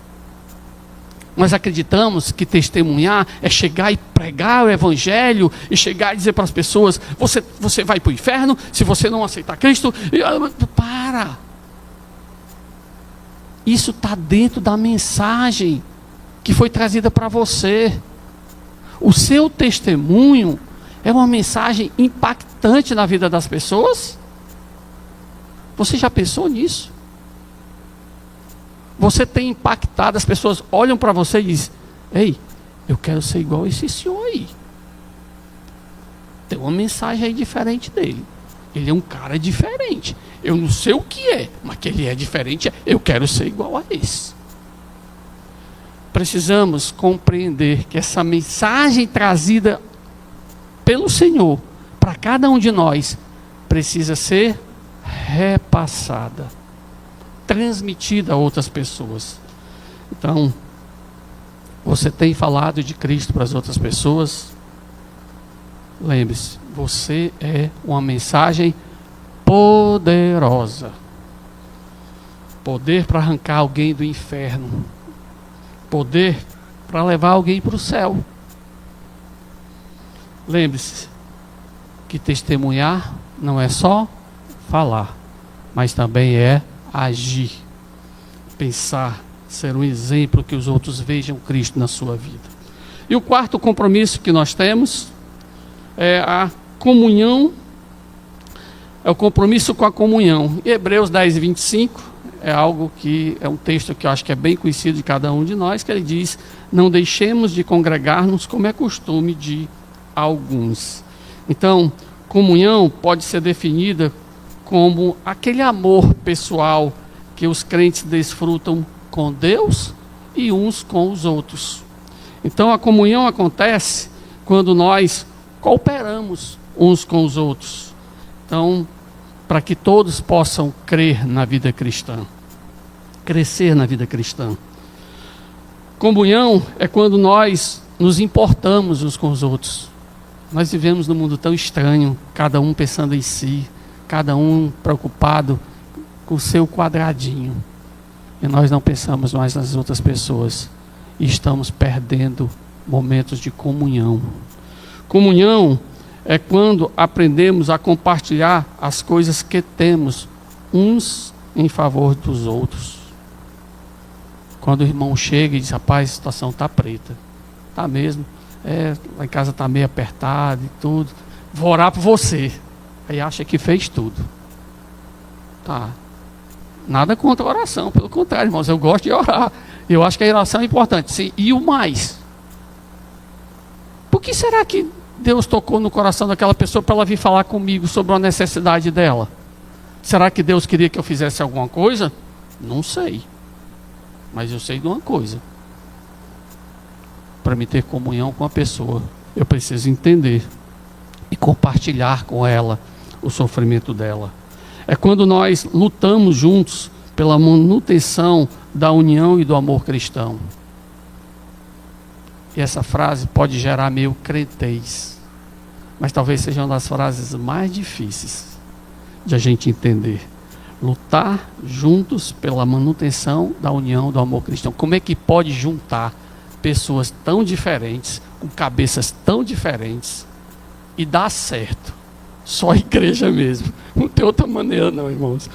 Nós acreditamos que testemunhar é chegar e pregar o evangelho e chegar e dizer para as pessoas: você vai para o inferno se você não aceitar Cristo. Para! Isso está dentro da mensagem que foi trazida para você. O seu testemunho é uma mensagem impactante na vida das pessoas? Você já pensou nisso? Você tem impactado, as pessoas olham para você e dizem: ei, eu quero ser igual a esse senhor aí. Tem uma mensagem aí diferente dele. Ele é um cara diferente. Eu não sei o que é, mas que ele é diferente, eu quero ser igual a esse. Precisamos compreender que essa mensagem trazida pelo Senhor para cada um de nós precisa ser repassada, transmitida a outras pessoas. Então, você tem falado de Cristo para as outras pessoas? Lembre-se, você é uma mensagem poderosa. Poder para arrancar alguém do inferno. Poder para levar alguém para o céu. Lembre-se que testemunhar não é só falar, mas também é agir, pensar, ser um exemplo que os outros vejam Cristo na sua vida. E o quarto compromisso que nós temos é a comunhão é o compromisso com a comunhão. E Hebreus 10, 25 é algo que é um texto que eu acho que é bem conhecido de cada um de nós, que ele diz: não deixemos de congregar-nos como é costume de alguns. Então, comunhão pode ser definida como aquele amor pessoal que os crentes desfrutam com Deus e uns com os outros. Então, a comunhão acontece quando nós cooperamos uns com os outros. Então, para que todos possam crer na vida cristã, crescer na vida cristã. Comunhão é quando nós nos importamos uns com os outros. Nós vivemos num mundo tão estranho, cada um pensando em si, cada um preocupado com o seu quadradinho. E nós não pensamos mais nas outras pessoas. E estamos perdendo momentos de comunhão. Comunhão é quando aprendemos a compartilhar as coisas que temos, uns em favor dos outros. Quando o irmão chega e diz: rapaz, a situação está preta. Está mesmo. Lá em casa está meio apertado e tudo. Vou orar por você. Aí acha que fez tudo. Tá. Nada contra a oração. Pelo contrário, irmãos, eu gosto de orar. Eu acho que a oração é importante. Sim. E o mais? Por que será que Deus tocou no coração daquela pessoa para ela vir falar comigo sobre a necessidade dela? Será que Deus queria que eu fizesse alguma coisa? Não sei. Mas eu sei de uma coisa. Para me ter comunhão com a pessoa, eu preciso entender e compartilhar com ela o sofrimento dela. É quando nós lutamos juntos pela manutenção da união e do amor cristão. E essa frase pode gerar meio crentez, mas talvez seja uma das frases mais difíceis de a gente entender. Lutar juntos pela manutenção da união do amor cristão. Como é que pode juntar pessoas tão diferentes, com cabeças tão diferentes, e dar certo? Só a igreja mesmo. Não tem outra maneira não, irmãos.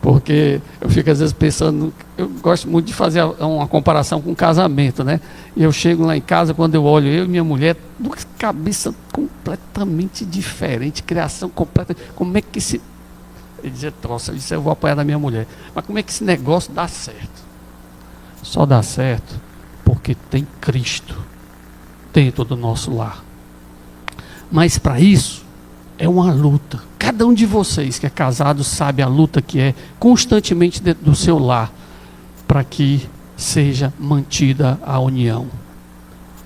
Porque eu fico às vezes pensando, eu gosto muito de fazer uma comparação com casamento, né? E eu chego lá em casa, quando eu olho eu e minha mulher, duas cabeças completamente diferentes, criação completa. Como é que esse... Ele dizia: troça, isso eu vou apoiar da minha mulher. Mas como é que esse negócio dá certo? Só dá certo porque tem Cristo dentro do nosso lar. Mas para isso é uma luta. Cada um de vocês que é casado sabe a luta que é constantemente dentro do seu lar para que seja mantida a união.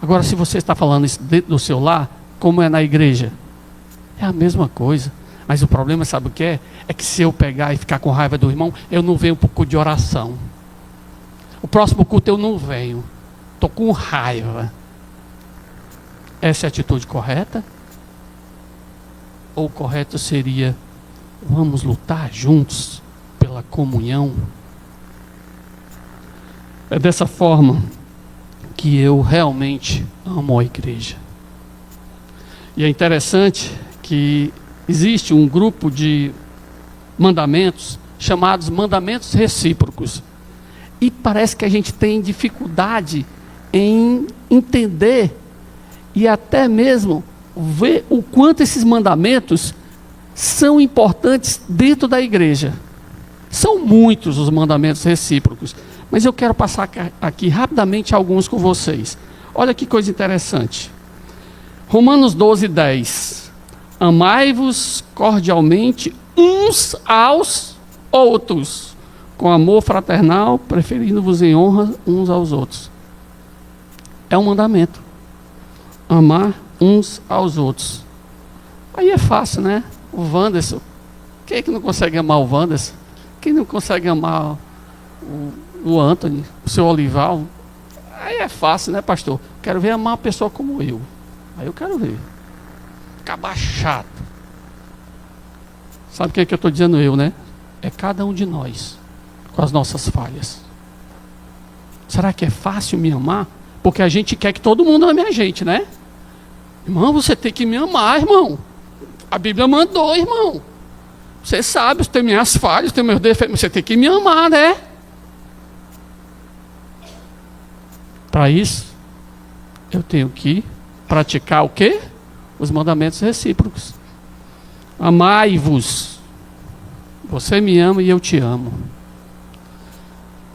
Agora, se você está falando isso dentro do seu lar, como é na igreja? É a mesma coisa. Mas o problema, sabe o que é? É que se eu pegar e ficar com raiva do irmão, eu não venho para o culto de oração. O próximo culto eu não venho. Estou com raiva. Essa é a atitude correta? Ou o correto seria: vamos lutar juntos pela comunhão? É dessa forma que eu realmente amo a igreja. E é interessante que existe um grupo de mandamentos chamados mandamentos recíprocos. E parece que a gente tem dificuldade em entender e até mesmo ver o quanto esses mandamentos são importantes dentro da igreja. São muitos os mandamentos recíprocos, mas eu quero passar aqui rapidamente alguns com vocês. Olha que coisa interessante. Romanos 12, 10. Amai-vos cordialmente uns aos outros, com amor fraternal, preferindo-vos em honra uns aos outros. É um mandamento. Amar uns aos outros. Aí é fácil, né? O Wanderson. Quem é que não consegue amar o Wanderson? Quem não consegue amar o Anthony, o seu Olival? Aí é fácil, né, pastor? Quero ver amar uma pessoa como eu. Aí eu quero ver. Acabar chato. Sabe quem é que eu estou dizendo eu, né? É cada um de nós, com as nossas falhas. Será que é fácil me amar? Porque a gente quer que todo mundo ame a gente, né? Irmão, você tem que me amar, irmão. A Bíblia mandou, irmão. Você sabe, você tem minhas falhas, tem meus defeitos, você tem que me amar, né? Para isso, eu tenho que praticar o quê? Os mandamentos recíprocos. Amai-vos Você me ama e eu te amo.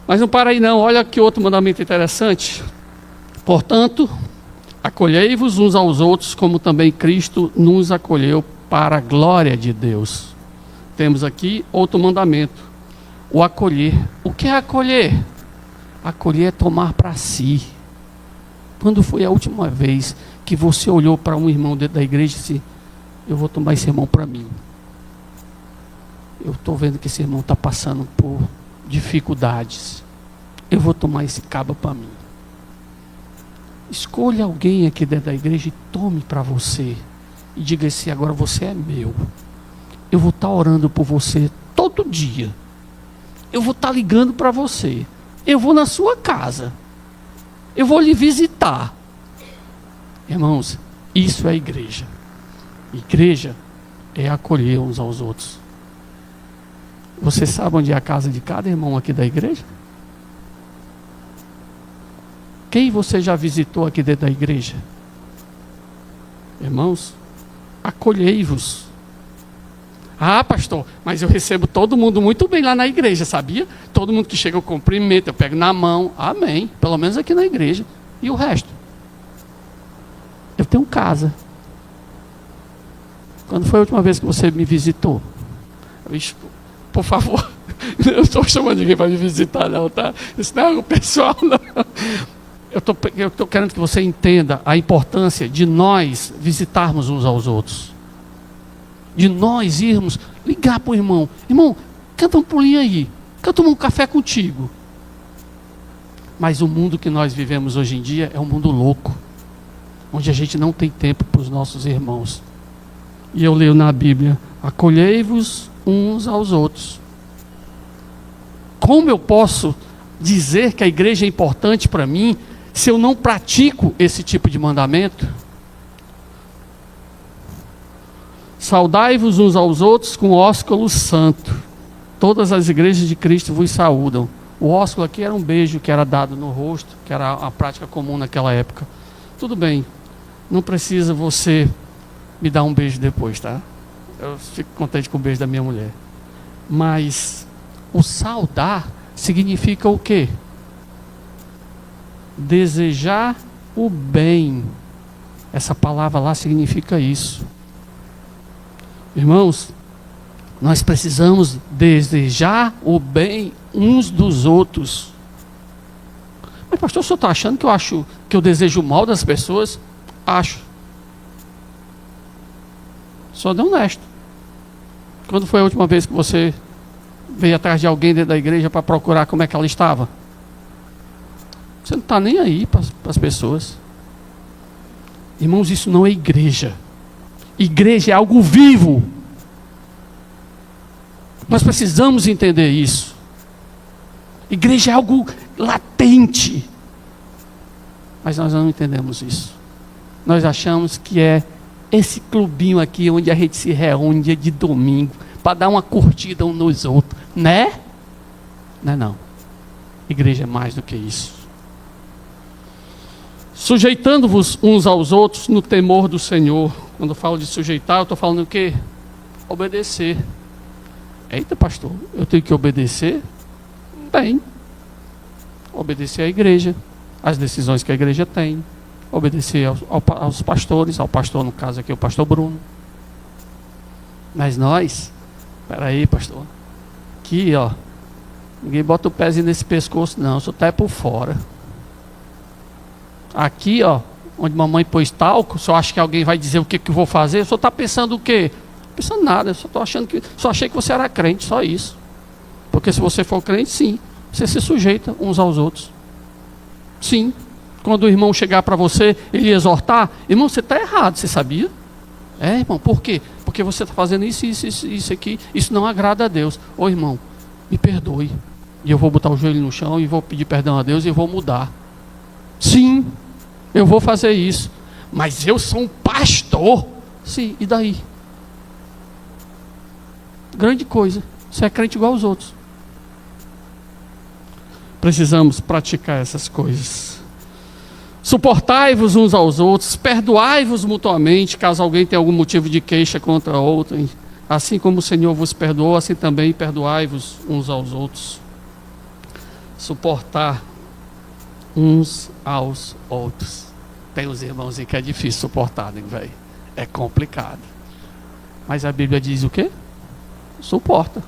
Mas não para aí não, olha que outro mandamento interessante. Portanto, acolhei-vos uns aos outros, como também Cristo nos acolheu para a glória de Deus. Temos aqui outro mandamento, o acolher. O que é acolher? Acolher é tomar para si. Quando foi a última vez que você olhou para um irmão dentro da igreja e disse: eu vou tomar esse irmão para mim. Eu estou vendo que esse irmão está passando por dificuldades. Eu vou tomar esse cabo para mim. Escolha alguém aqui dentro da igreja e tome para você. E diga assim: agora você é meu. Eu vou estar orando por você todo dia. Eu vou estar ligando para você. Eu vou na sua casa. Eu vou lhe visitar. Irmãos, isso é igreja. Igreja é acolher uns aos outros. Você sabe onde é a casa de cada irmão aqui da igreja? Quem você já visitou aqui dentro da igreja? Irmãos, acolhei-vos. Ah, pastor, mas eu recebo todo mundo muito bem lá na igreja, sabia? Todo mundo que chega eu cumprimento, eu pego na mão. Amém. Pelo menos aqui na igreja. E o resto? Eu tenho casa. Quando foi a última vez que você me visitou? Bicho, por favor, eu não estou chamando ninguém para me visitar não, tá? Isso não é algo pessoal, não. Eu estou querendo que você entenda a importância de nós visitarmos uns aos outros. De nós irmos ligar para o irmão. Irmão, canta um pulinho aí. Quero tomar um café contigo. Mas o mundo que nós vivemos hoje em dia é um mundo louco. Onde a gente não tem tempo para os nossos irmãos. E eu leio na Bíblia: acolhei-vos uns aos outros. Como eu posso dizer que a igreja é importante para mim se eu não pratico esse tipo de mandamento? Saudai-vos uns aos outros com ósculo santo. Todas as igrejas de Cristo vos saúdam. O ósculo aqui era um beijo que era dado no rosto, que era a prática comum naquela época. Tudo bem, não precisa você me dar um beijo depois, tá? Eu fico contente com o beijo da minha mulher. Mas o saudar significa o quê? Desejar o bem. Essa palavra lá significa isso. Irmãos, nós precisamos desejar o bem uns dos outros. Mas pastor, o senhor está achando que eu desejo o mal das pessoas? Acho. Só de honesto. Quando foi a última vez que você veio atrás de alguém dentro da igreja para procurar como é que ela estava? Você não está nem aí para as pessoas. Irmãos, isso não é igreja. Igreja é algo vivo. Nós precisamos entender isso. Igreja é algo latente. Mas nós não entendemos isso. Nós achamos que é esse clubinho aqui onde a gente se reúne dia de domingo para dar uma curtida uns nos outros, né? Não é não. Igreja é mais do que isso. Sujeitando-vos uns aos outros no temor do Senhor. Quando eu falo de sujeitar, eu estou falando o quê? Obedecer. Eita, pastor, eu tenho que obedecer? Bem, obedecer à igreja, às decisões que a igreja tem, obedecer aos pastores, ao pastor, no caso aqui, o pastor Bruno. Mas nós, peraí, pastor, aqui, ó, ninguém bota o pezinho nesse pescoço, não, só tá por fora. Aqui, ó, onde mamãe pôs talco, só acha que alguém vai dizer o que eu vou fazer, só está pensando o quê? Pensando nada, só achei que você era crente, só isso. Porque se você for crente, sim, você se sujeita uns aos outros. Sim, quando o irmão chegar para você, ele exortar, irmão, você está errado, você sabia? É, irmão, por quê? Porque você está fazendo isso aqui, isso não agrada a Deus. Ô irmão, me perdoe. E eu vou botar o joelho no chão e vou pedir perdão a Deus e vou mudar. Sim, eu vou fazer isso. Mas eu sou um pastor. Sim, e daí? Grande coisa. Você é crente igual aos outros. Precisamos praticar essas coisas. Suportai-vos uns aos outros, perdoai-vos mutuamente, caso alguém tenha algum motivo de queixa contra outro. Assim como o Senhor vos perdoou, assim também perdoai-vos uns aos outros. Suportar uns aos outros. Tem os irmãos aí que é difícil suportar, né, velho? É complicado. Mas a Bíblia diz o quê? Suporta.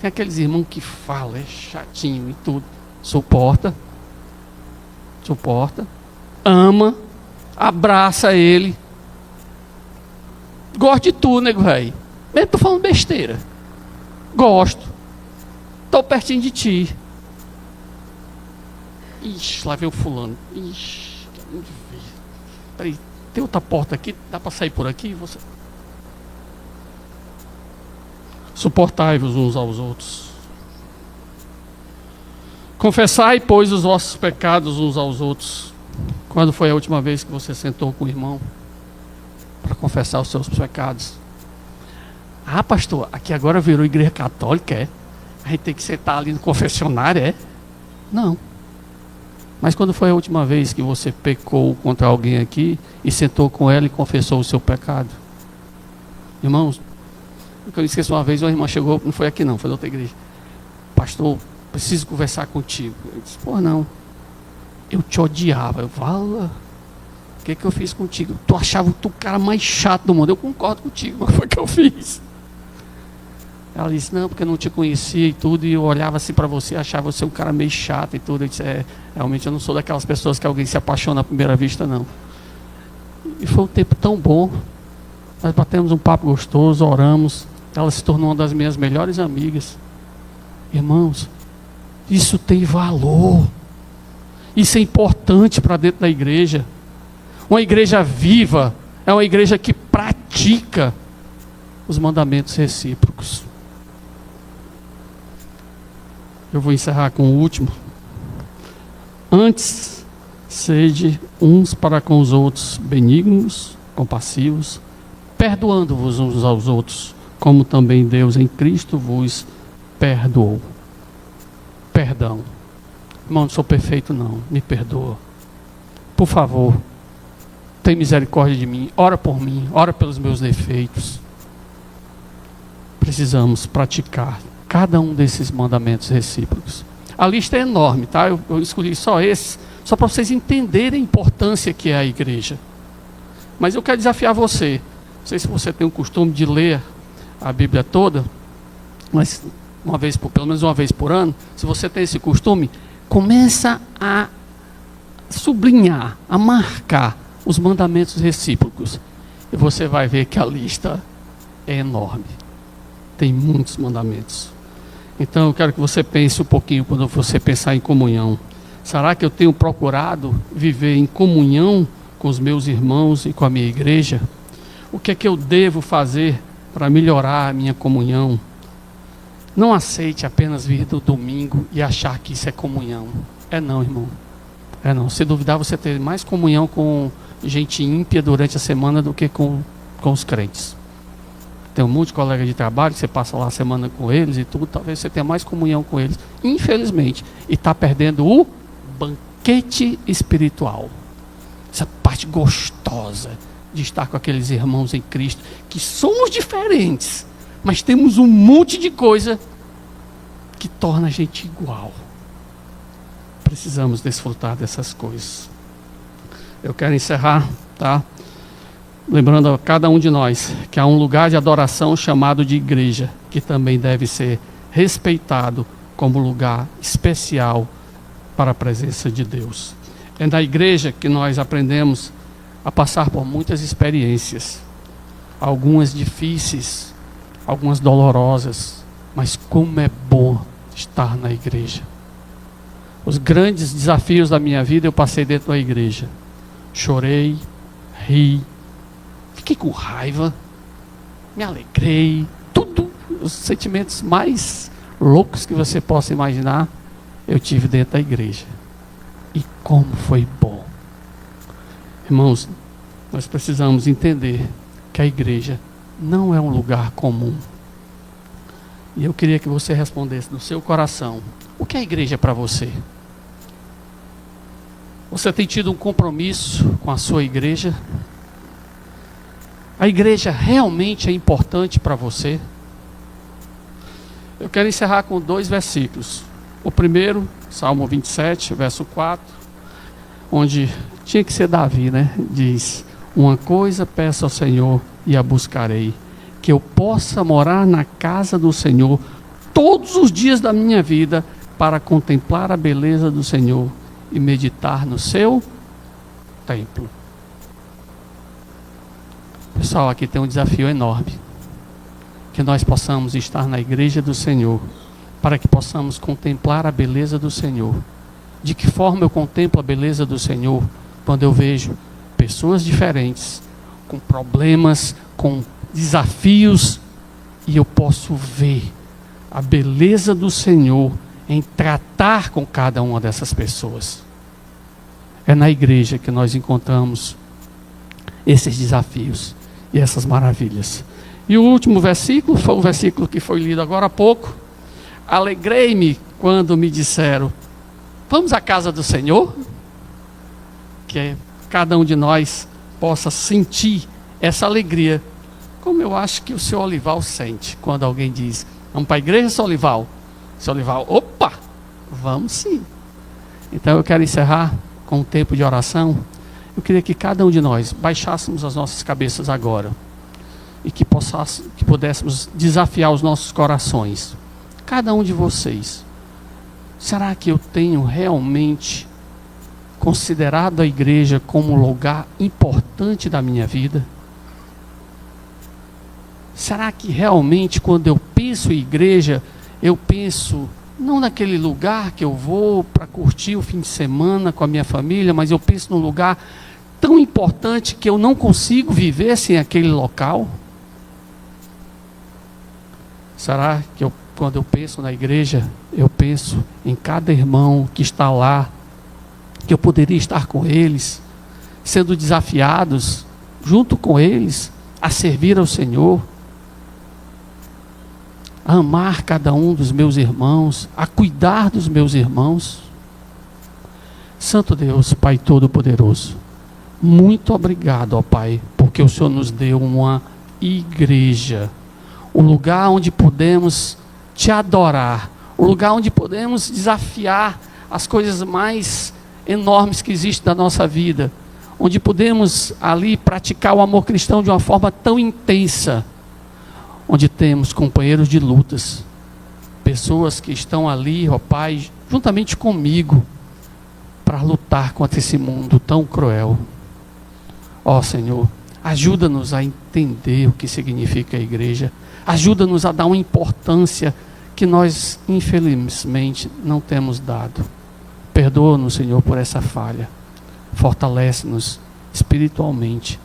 Tem aqueles irmãos que falam, é chatinho e tudo. Suporta. Suporta. Ama. Abraça ele. Gosto de tu, nego, velho. Mesmo tô falando besteira. Gosto. Tô pertinho de ti. Ixi, lá vem o fulano. Ixi, peraí, tem outra porta aqui? Dá para sair por aqui? Você... Suportai-vos uns aos outros. Confessai, pois, os vossos pecados uns aos outros. Quando foi a última vez que você sentou com o irmão para confessar os seus pecados? Ah, pastor, aqui agora virou igreja católica, é? A gente tem que sentar ali no confessionário, é? Não. Mas quando foi a última vez que você pecou contra alguém aqui e sentou com ela e confessou o seu pecado? Irmãos, eu esqueci uma vez, uma irmã chegou, não foi aqui não, foi da outra igreja. Pastor, preciso conversar contigo. Eu disse, pô, não. Eu te odiava. Eu falo, o que eu fiz contigo? Tu achava tu o cara mais chato do mundo. Eu concordo contigo, mas foi o que eu fiz. Ela disse, não, porque eu não te conhecia e tudo, e eu olhava assim para você, achava você um cara meio chato e tudo. Eu disse, realmente eu não sou daquelas pessoas que alguém se apaixona à primeira vista, não. E foi um tempo tão bom. Nós batemos um papo gostoso, oramos. Ela se tornou uma das minhas melhores amigas. Irmãos, isso tem valor. Isso é importante para dentro da igreja. Uma igreja viva é uma igreja que pratica os mandamentos recíprocos. Eu vou encerrar com o último. Antes, sede uns para com os outros benignos, compassivos, perdoando-vos uns aos outros, como também Deus em Cristo vos perdoou. Perdão. Irmão, não sou perfeito não, me perdoa. Por favor, tem misericórdia de mim, ora por mim, ora pelos meus defeitos. Precisamos praticar cada um desses mandamentos recíprocos. A lista é enorme, tá? Eu escolhi só esses, só para vocês entenderem a importância que é a igreja. Mas eu quero desafiar você. Não sei se você tem o costume de ler a Bíblia toda, mas pelo menos uma vez por ano, se você tem esse costume, começa a sublinhar, a marcar os mandamentos recíprocos. E você vai ver que a lista é enorme. Tem muitos mandamentos. Então eu quero que você pense um pouquinho quando você pensar em comunhão. Será que eu tenho procurado viver em comunhão com os meus irmãos e com a minha igreja? O que é que eu devo fazer para melhorar a minha comunhão? Não aceite apenas vir do domingo e achar que isso é comunhão. É não, irmão. É não. Se duvidar, você ter mais comunhão com gente ímpia durante a semana do que com os crentes. Tem um monte de colega de trabalho, você passa lá a semana com eles e tudo, talvez você tenha mais comunhão com eles, infelizmente, e está perdendo o banquete espiritual. Essa parte gostosa de estar com aqueles irmãos em Cristo, que somos diferentes, mas temos um monte de coisa que torna a gente igual. Precisamos desfrutar dessas coisas. Eu quero encerrar, tá? Lembrando a cada um de nós que há um lugar de adoração chamado de igreja, que também deve ser respeitado como lugar especial para a presença de Deus. É na igreja que nós aprendemos a passar por muitas experiências, algumas difíceis, algumas dolorosas, mas como é bom estar na igreja. Os grandes desafios da minha vida eu passei dentro da igreja. Chorei, ri, fiquei com raiva, me alegrei, tudo, os sentimentos mais loucos que você possa imaginar, eu tive dentro da igreja. E como foi bom. Irmãos, nós precisamos entender que a igreja não é um lugar comum. E eu queria que você respondesse no seu coração, o que é a igreja para você? Você tem tido um compromisso com a sua igreja? A igreja realmente é importante para você? Eu quero encerrar com 2 versículos. O primeiro, Salmo 27, verso 4, onde tinha que ser Davi, né? Diz: uma coisa peço ao Senhor e a buscarei, que eu possa morar na casa do Senhor todos os dias da minha vida, para contemplar a beleza do Senhor e meditar no seu templo. Pessoal, aqui tem um desafio enorme. Que nós possamos estar na igreja do Senhor, para que possamos contemplar a beleza do Senhor. De que forma eu contemplo a beleza do Senhor? Quando eu vejo pessoas diferentes, com problemas, com desafios, e eu posso ver a beleza do Senhor em tratar com cada uma dessas pessoas. É na igreja que nós encontramos esses desafios e essas maravilhas. E o último versículo foi o versículo que foi lido agora há pouco. Alegrei-me quando me disseram: vamos à casa do Senhor. Que cada um de nós possa sentir essa alegria, como eu acho que o seu Olival sente quando alguém diz: vamos para a igreja, seu Olival? Seu Olival, opa, vamos sim. Então eu quero encerrar com um tempo de oração. Eu queria que cada um de nós baixássemos as nossas cabeças agora e que pudéssemos desafiar os nossos corações. Cada um de vocês, será que eu tenho realmente considerado a igreja como um lugar importante da minha vida? Será que realmente, quando eu penso em igreja, eu penso não naquele lugar que eu vou para curtir o fim de semana com a minha família, mas eu penso num lugar tão importante que eu não consigo viver sem aquele local? Será que quando eu penso na igreja, eu penso em cada irmão que está lá, que eu poderia estar com eles, sendo desafiados, junto com eles, a servir ao Senhor, a amar cada um dos meus irmãos, a cuidar dos meus irmãos? Santo Deus, Pai Todo-Poderoso, muito obrigado, ó Pai, porque o Senhor nos deu uma igreja, um lugar onde podemos te adorar, um lugar onde podemos desafiar as coisas mais enormes que existem na nossa vida, onde podemos ali praticar o amor cristão de uma forma tão intensa, onde temos companheiros de lutas, pessoas que estão ali, ó Pai, juntamente comigo, para lutar contra esse mundo tão cruel. Ó Senhor, ajuda-nos a entender o que significa a igreja, ajuda-nos a dar uma importância que nós, infelizmente, não temos dado. Perdoa-nos, Senhor, por essa falha. Fortalece-nos espiritualmente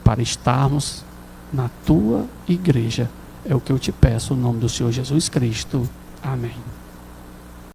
para estarmos na Tua igreja. É o que eu te peço, no nome do Senhor Jesus Cristo. Amém.